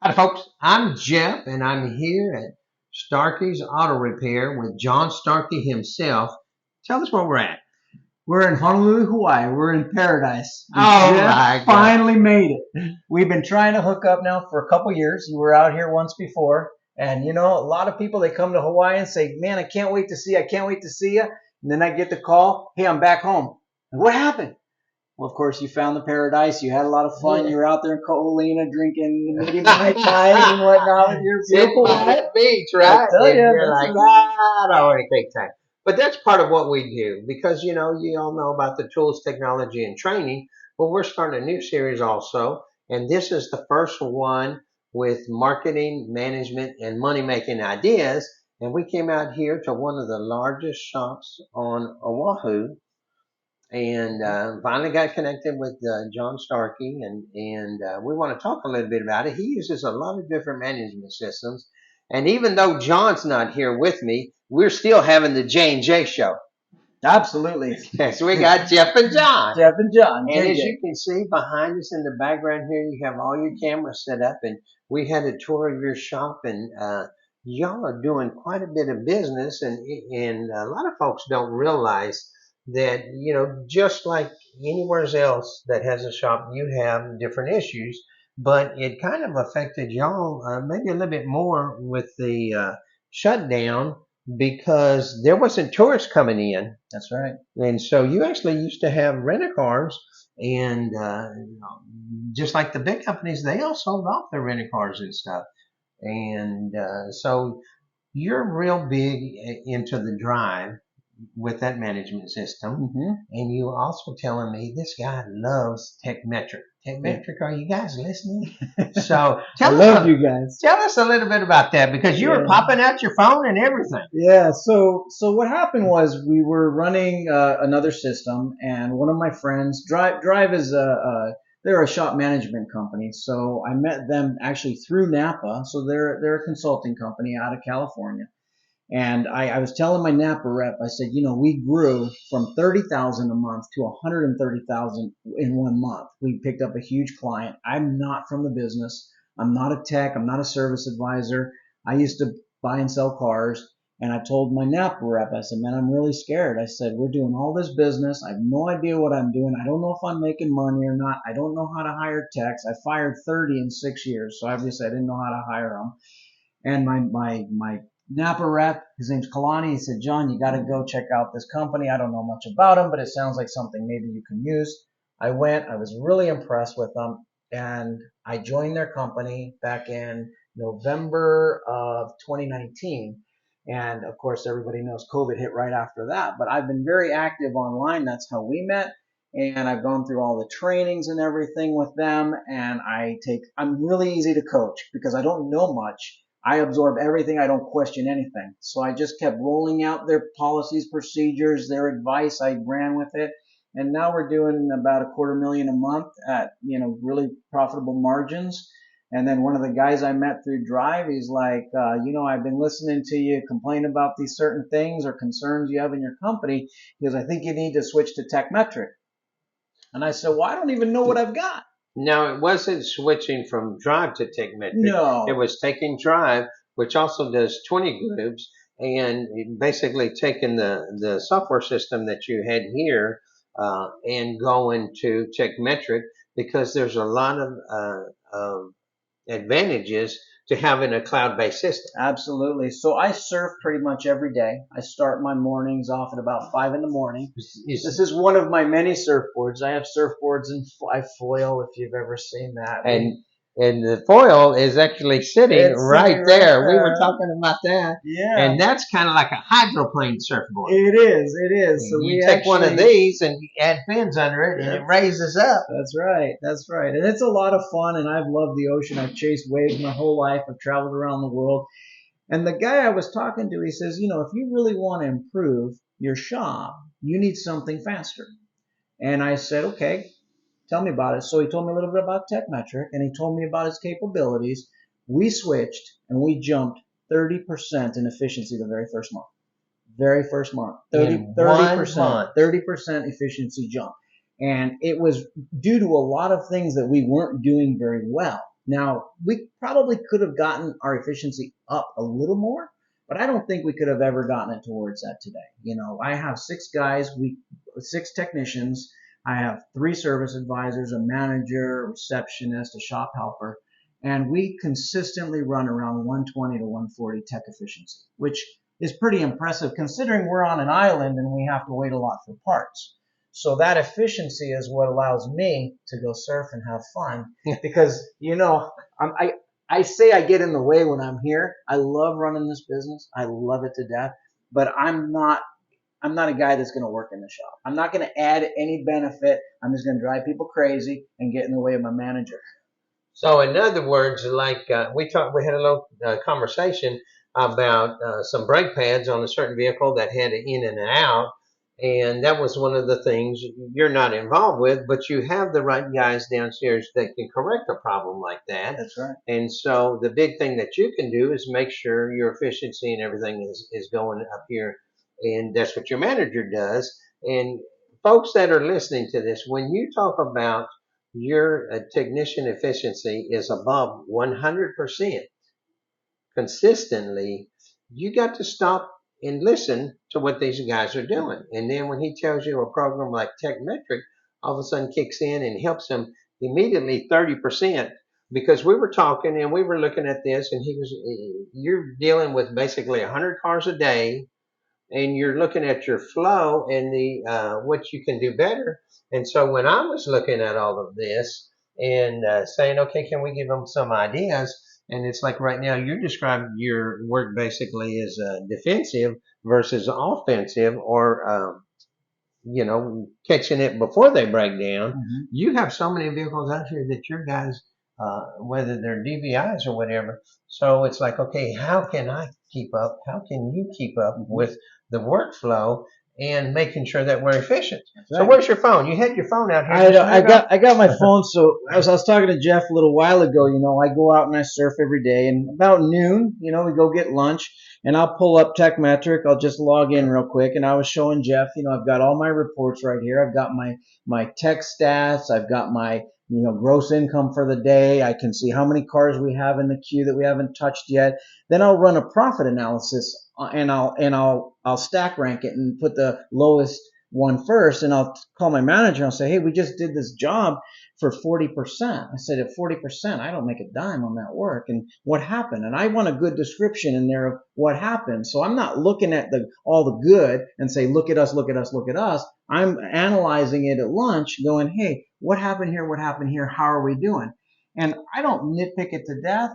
Hi, folks. I'm Jeff, and I'm here at Starkey's Auto Repair with John Starkey himself. Tell us where we're at. We're in Honolulu, Hawaii. We're in paradise. We Oh, just my God. finally made it. We've been trying to hook up now for a couple years. You were out here once before. And, you know, a lot of people, they come to Hawaii and say, man, I can't wait to see you. I can't wait to see you. And then I get the call, hey, I'm back home. And what happened? Well, of course, you found the paradise. You had a lot of fun. Yeah. You were out there in Ko'olina drinking maybe Mai Tai and whatnot with your beautiful Sitting on wife. the beach, right? I tell And you, you're like, I don't want to take time. But that's part of what we do because, you know, you all know about the tools, technology, and training. Well, we're starting a new series also. And this is the first one with marketing, management, and money-making ideas. And we came out here to one of the largest shops on Oahu and finally got connected with John Starkey, and we want to talk a little bit about it. He uses a lot of different management systems, and even though John's not here with me, we're still having the J&J show. Absolutely. Yes, we got Jeff and John. Jeff and John. And JJ. as you can see behind us in the background here, you have all your cameras set up, and we had a tour of your shop, and y'all are doing quite a bit of business, and a lot of folks don't realize that, you know, just like anywhere else that has a shop, you have different issues, but it kind of affected y'all maybe a little bit more with the shutdown because there wasn't tourists coming in. That's right. And so you actually used to have rent-a-cars, and just like the big companies, they all sold off their rent-a-cars and stuff. And so you're real big into the drive with that management system. Mm-hmm. And you also telling me this guy loves Tekmetric. Tekmetric, are you guys listening? So I love you guys. Tell us a little bit about that because you were popping out your phone and everything. Yeah. So what happened was we were running another system, and one of my friends, Drive is they're a shop management company. So I met them actually through Napa. So they're a consulting company out of California. And I was telling my Napa rep, I said, you know, we grew from 30,000 a month to 130,000 in 1 month. We picked up a huge client. I'm not from the business. I'm not a tech. I'm not a service advisor. I used to buy and sell cars. And I told my Napa rep, I said, man, I'm really scared. I said, we're doing all this business. I have no idea what I'm doing. I don't know if I'm making money or not. I don't know how to hire techs. I fired 30 in 6 years. So obviously I didn't know how to hire them. And my Napa rep, his name's Kalani, he said, John, you got to go check out this company. I don't know much about them, but it sounds like something maybe you can use. I went. I was really impressed with them, and I joined their company back in November of 2019. And, of course, everybody knows COVID hit right after that. But I've been very active online. That's how we met. And I've gone through all the trainings and everything with them. And I'm really easy to coach because I don't know much. I absorb everything. I don't question anything. So I just kept rolling out their policies, procedures, their advice. I ran with it. And now we're doing about $250,000 a month at, really profitable margins. And then one of the guys I met through Drive, he's like, I've been listening to you complain about these certain things or concerns you have in your company. He goes, I think you need to switch to Tekmetric. And I said, well, I don't even know what I've got. No, it wasn't switching from Drive to Tekmetric. No. It was taking Drive, which also does 20 grooves, and basically taking the software system that you had here and going to Tekmetric because there's a lot of advantages to having a cloud-based system. Absolutely. So I surf pretty much every day. I start my mornings off at about 5 in the morning. This is one of my many surfboards. I have surfboards in foil, if you've ever seen that. And the foil is actually sitting right there. We were talking about that. Yeah. And that's kind of like a hydroplane surfboard. It is. So you take one of these and you add fins under it and it raises up. That's right. And it's a lot of fun, and I've loved the ocean. I've chased waves my whole life. I've traveled around the world. And the guy I was talking to, he says, if you really want to improve your shop, you need something faster. And I said, okay. Tell me about it. So he told me a little bit about Tekmetric, and he told me about its capabilities. We switched, and we jumped 30% in efficiency the very first month. 30%, 30% efficiency jump. And it was due to a lot of things that we weren't doing very well. Now, we probably could have gotten our efficiency up a little more, but I don't think we could have ever gotten it towards that today. I have 6 guys, 6 technicians. I have 3 service advisors, a manager, a receptionist, a shop helper, and we consistently run around 120 to 140 tech efficiency, which is pretty impressive considering we're on an island and we have to wait a lot for parts. So that efficiency is what allows me to go surf and have fun because, I say I get in the way when I'm here. I love running this business. I love it to death, but I'm not a guy that's going to work in the shop. I'm not going to add any benefit. I'm just going to drive people crazy and get in the way of my manager. So in other words, like we had a little conversation about some brake pads on a certain vehicle that had an in and an out, and that was one of the things you're not involved with, but you have the right guys downstairs that can correct a problem like that. That's right. And so the big thing that you can do is make sure your efficiency and everything is going up here, and that's what your manager does. And folks that are listening to this, when you talk about your technician efficiency is above 100% consistently, you got to stop and listen to what these guys are doing. And then when he tells you a program like Tekmetric all of a sudden kicks in and helps him immediately 30%, because we were talking and we were looking at this, and you're dealing with basically 100 cars a day, and you're looking at your flow and the what you can do better. And so when I was looking at all of this and saying, okay, can we give them some ideas? And it's like right now you're describing your work basically as defensive versus offensive, or catching it before they break down. Mm-hmm. You have so many vehicles out here that your guys, whether they're DVIs or whatever, so it's like, okay, how can I keep up? How can you keep up with the workflow and making sure that we're efficient? Right. So where's your phone? You had your phone out here. I got my phone. So as I was talking to Jeff a little while ago, I go out and I surf every day, and about noon, we go get lunch, and I'll pull up Tekmetric. I'll just log in real quick, and I was showing Jeff, I've got all my reports right here. I've got my tech stats. I've got my gross income for the day. I can see how many cars we have in the queue that we haven't touched yet. Then I'll run a profit analysis, and I'll stack rank it and put the lowest one first, and I'll call my manager and I'll say, hey, we just did this job for 40%. I said, at 40%, I don't make a dime on that work. And what happened? And I want a good description in there of what happened. So I'm not looking at all the good and say, look at us, look at us, look at us. I'm analyzing it at lunch going, hey, what happened here? What happened here? How are we doing? And I don't nitpick it to death.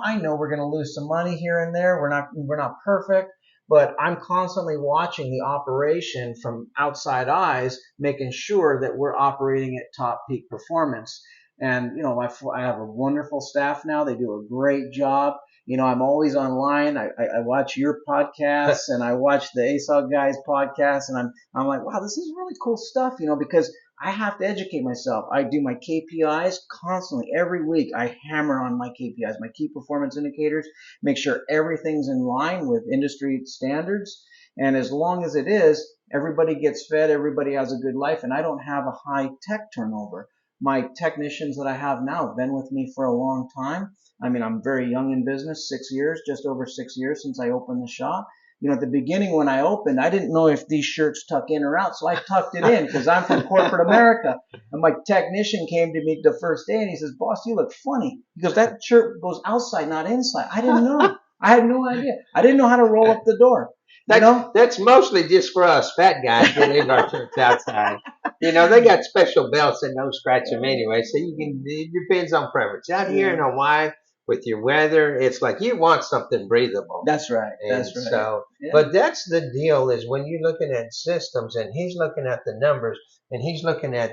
I know we're going to lose some money here and there. We're not perfect. But I'm constantly watching the operation from outside eyes, making sure that we're operating at top peak performance. And, I have a wonderful staff now. They do a great job. I'm always online. I watch your podcasts and I watch the ASOG guys podcast, and I'm like, wow, this is really cool stuff, because I have to educate myself. I do my KPIs constantly. Every week I hammer on my KPIs, my key performance indicators, make sure everything's in line with industry standards. And as long as it is, everybody gets fed, everybody has a good life, and I don't have a high tech turnover. My technicians that I have now have been with me for a long time. I'm very young in business, 6 years, just over 6 years since I opened the shop. At the beginning when I opened, I didn't know if these shirts tuck in or out, so I tucked it in because I'm from corporate America. And my technician came to me the first day and he says, boss, you look funny. He goes, that shirt goes outside, not inside. I didn't know. I had no idea. I didn't know how to roll up the door. That's mostly just for us fat guys that leave our shirts outside. They got special belts that don't scratch them anyway, so it depends on preference. Out here in Hawaii, with your weather, it's like you want something breathable. That's right. That's right. So, but that's the deal, is when you're looking at systems and he's looking at the numbers and he's looking at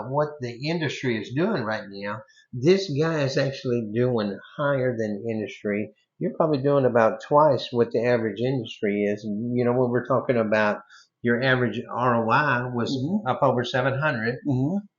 what the industry is doing right now. This guy is actually doing higher than industry. You're probably doing about twice what the average industry is. When we're talking about your average ROI was up over 700,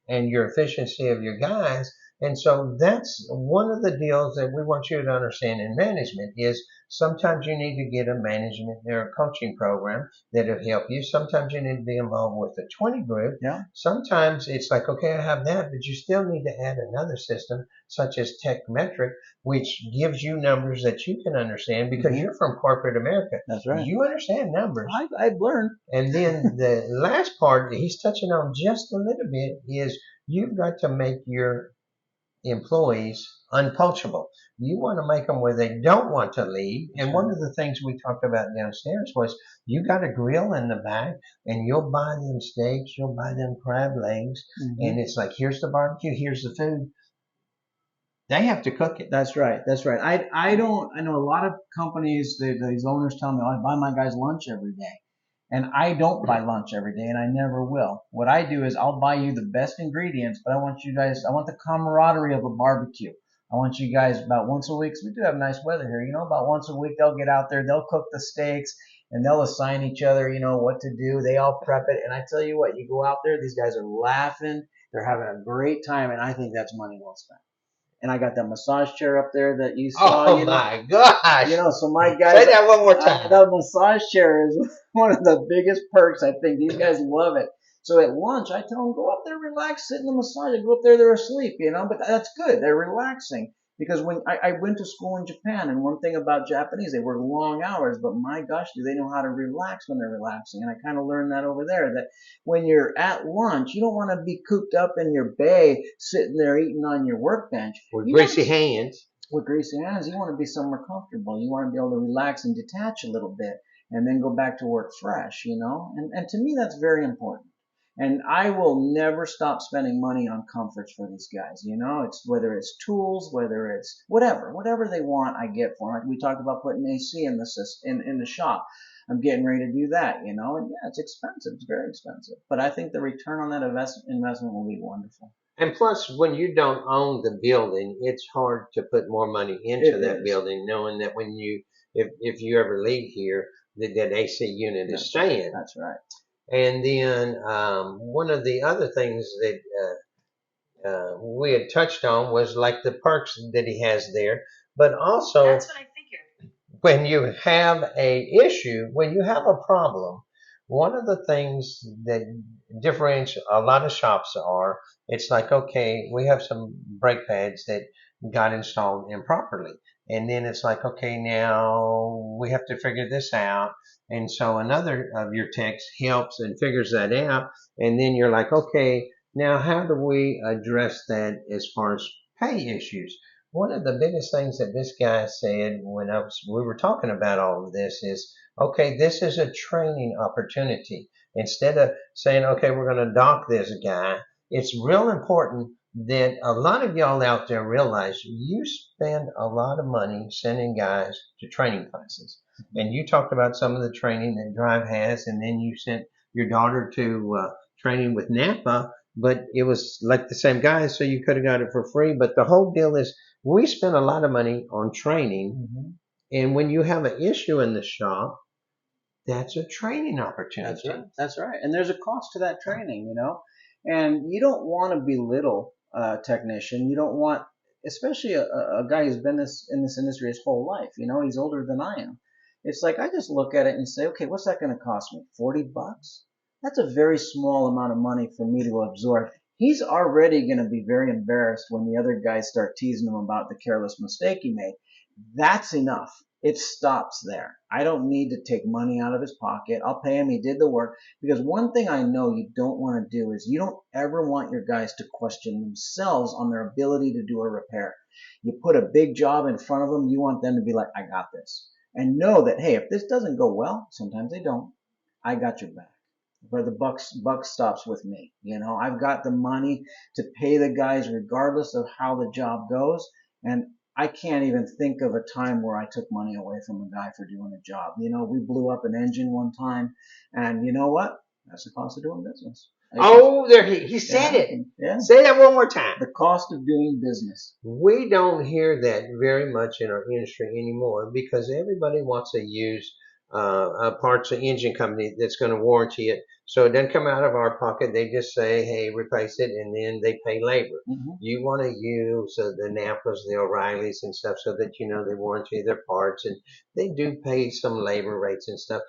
and your efficiency of your guys And so that's one of the deals that we want you to understand in management is sometimes you need to get a management or a coaching program that'll help you. Sometimes you need to be involved with a 20 group. Yeah. Sometimes it's like, okay, I have that, but you still need to add another system such as Tekmetric, which gives you numbers that you can understand because you're from corporate America. That's right. You understand numbers. I've learned. And then the last part that he's touching on just a little bit is you've got to make your employees unpoachable. You want to make them where they don't want to leave. And one of the things we talked about downstairs was you got a grill in the back and you'll buy them steaks, you'll buy them crab legs, and it's like, here's the barbecue, here's the food. They have to cook it. That's right. That's right. I know a lot of companies, these owners tell me, oh, I buy my guys lunch every day. And I don't buy lunch every day, and I never will. What I do is I'll buy you the best ingredients, but I want the camaraderie of a barbecue. I want you guys about once a week, 'cause we do have nice weather here, about once a week they'll get out there, they'll cook the steaks, and they'll assign each other, what to do. They all prep it, and I tell you what, you go out there, these guys are laughing, they're having a great time, and I think that's money well spent. And I got that massage chair up there that you saw. Oh my gosh! So my guys. Say that one more time. That massage chair is one of the biggest perks. I think these guys love it. So at lunch, I tell them, go up there, relax, sit in the massage. I go up there, they're asleep, but that's good. They're relaxing. Because when I went to school in Japan, and one thing about Japanese, they work long hours, but my gosh, do they know how to relax when they're relaxing. And I kind of learned that over there, that when you're at lunch, you don't want to be cooped up in your bay, sitting there eating on your workbench. With greasy hands. With greasy hands, you want to be somewhere comfortable. You want to be able to relax and detach a little bit and then go back to work fresh, And to me, that's very important. And I will never stop spending money on comforts for these guys. It's whether it's tools, whether it's whatever they want, I get for them. Like we talked about putting AC in the shop. I'm getting ready to do that, And yeah, it's expensive. It's very expensive. But I think the return on that investment will be wonderful. And plus, when you don't own the building, it's hard to put more money into that building, knowing that if you ever leave here, that AC unit is staying. That's right. And then one of the other things that we had touched on was like the perks that he has there, but also that's what I figured. When you have when you have a problem, one of the things that differentiates a lot of shops it's like, okay, we have some brake pads that got installed improperly. And then it's like, okay, now we have to figure this out. And so another of your techs helps and figures that out. And then you're like, okay, now how do we address that as far as pay issues? One of the biggest things that this guy said when we were talking about all of this is, okay, this is a training opportunity. Instead of saying, okay, we're going to dock this guy, it's real important that a lot of y'all out there realize you spend a lot of money sending guys to training classes. And you talked about some of the training that Drive has, and then you sent your daughter to training with Napa, but it was like the same guy, so you could have got it for free. But the whole deal is we spend a lot of money on training, and when you have an issue in the shop, that's a training opportunity. That's right. And there's a cost to that training, And you don't want to belittle a technician. You don't want, especially a guy who's been in this industry his whole life. He's older than I am. It's like I just look at it and say, okay, what's that going to cost me? $40? That's a very small amount of money for me to absorb. He's already going to be very embarrassed when the other guys start teasing him about the careless mistake he made. That's enough. It stops there. I don't need to take money out of his pocket. I'll pay him. He did the work. Because one thing I know you don't want to do is you don't ever want your guys to question themselves on their ability to do a repair. You put a big job in front of them. You want them to be like, I got this. And know that, hey, if this doesn't go well, sometimes they don't, I got your back. Where the buck stops with me. I've got the money to pay the guys regardless of how the job goes. And I can't even think of a time where I took money away from a guy for doing a job. We blew up an engine one time, and you know what? That's the cost of doing business. There he said it. Yeah. Say that one more time. The cost of doing business. We don't hear that very much in our industry anymore because everybody wants to use parts of engine company that's going to warranty it So it doesn't come out of our pocket. They just say, hey, replace it, and then they pay labor. Mm-hmm. You want to use the Napas, the O'Reillys and stuff so that they warranty their parts, and they do pay some labor rates and stuff.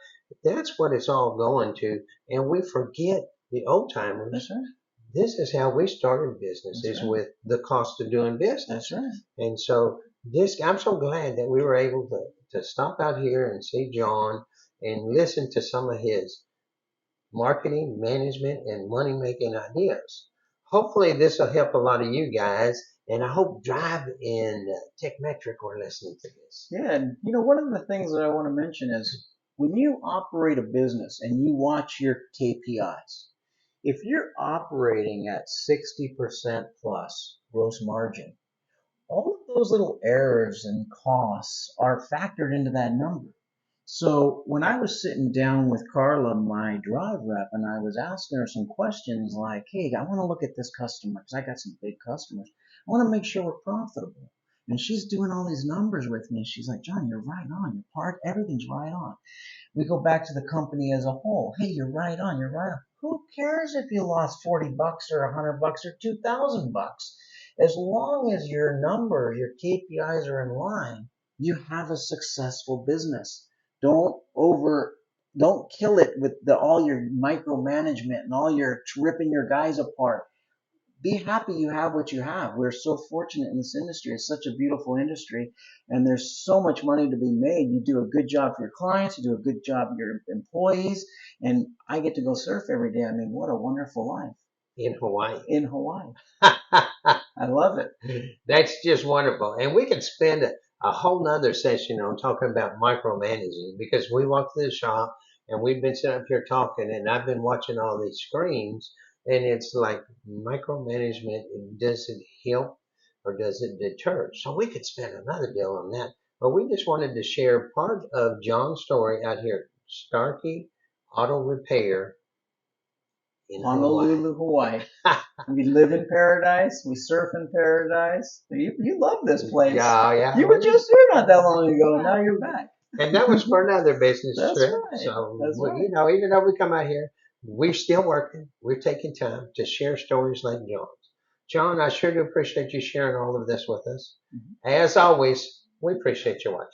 That's what it's all going to. And we forget the old timers. That's right. This is how we started business, That's is right. with the cost of doing business. That's right. And so I'm so glad that we were able to stop out here and see John and listen to some of his marketing, management, and money making ideas. Hopefully, this will help a lot of you guys, and I hope Drive and Tekmetric are listening to this. Yeah, and one of the things that I want to mention is when you operate a business and you watch your KPIs, if you're operating at 60% plus gross margin, all of those little errors and costs are factored into that number. So when I was sitting down with Carla, my drive rep, and I was asking her some questions like, hey, I want to look at this customer because I got some big customers. I want to make sure we're profitable. And she's doing all these numbers with me. She's like, John, you're right on. Your part, everything's right on. We go back to the company as a whole. Hey, you're right on. You're right on. Who cares if you lost $40 or $100 or $2,000? As long as your numbers, your KPIs are in line, you have a successful business. Don't kill it with all your micromanagement and all your ripping your guys apart. Be happy you have what you have. We're so fortunate in this industry. It's such a beautiful industry, and there's so much money to be made. You do a good job for your clients. You do a good job for your employees, and I get to go surf every day. I mean, what a wonderful life. In Hawaii. In Hawaii. I love it. That's just wonderful. And we could spend a whole nother session on talking about micromanaging, because we walk through the shop and we've been sitting up here talking, and I've been watching all these screens, and it's like micromanagement, does it help or does it deter? So we could spend another deal on that. But we just wanted to share part of John's story out here, Starkey Auto Repair in Honolulu, Hawaii. We live in paradise. We surf in paradise. You love this place. Yeah. You were just here not that long ago, and now you're back. And that was for another business That's trip. right. So, That's right. even though we come out here, we're still working. We're taking time to share stories like John's. John, I sure do appreciate you sharing all of this with us. Mhm. As always, we appreciate you watching.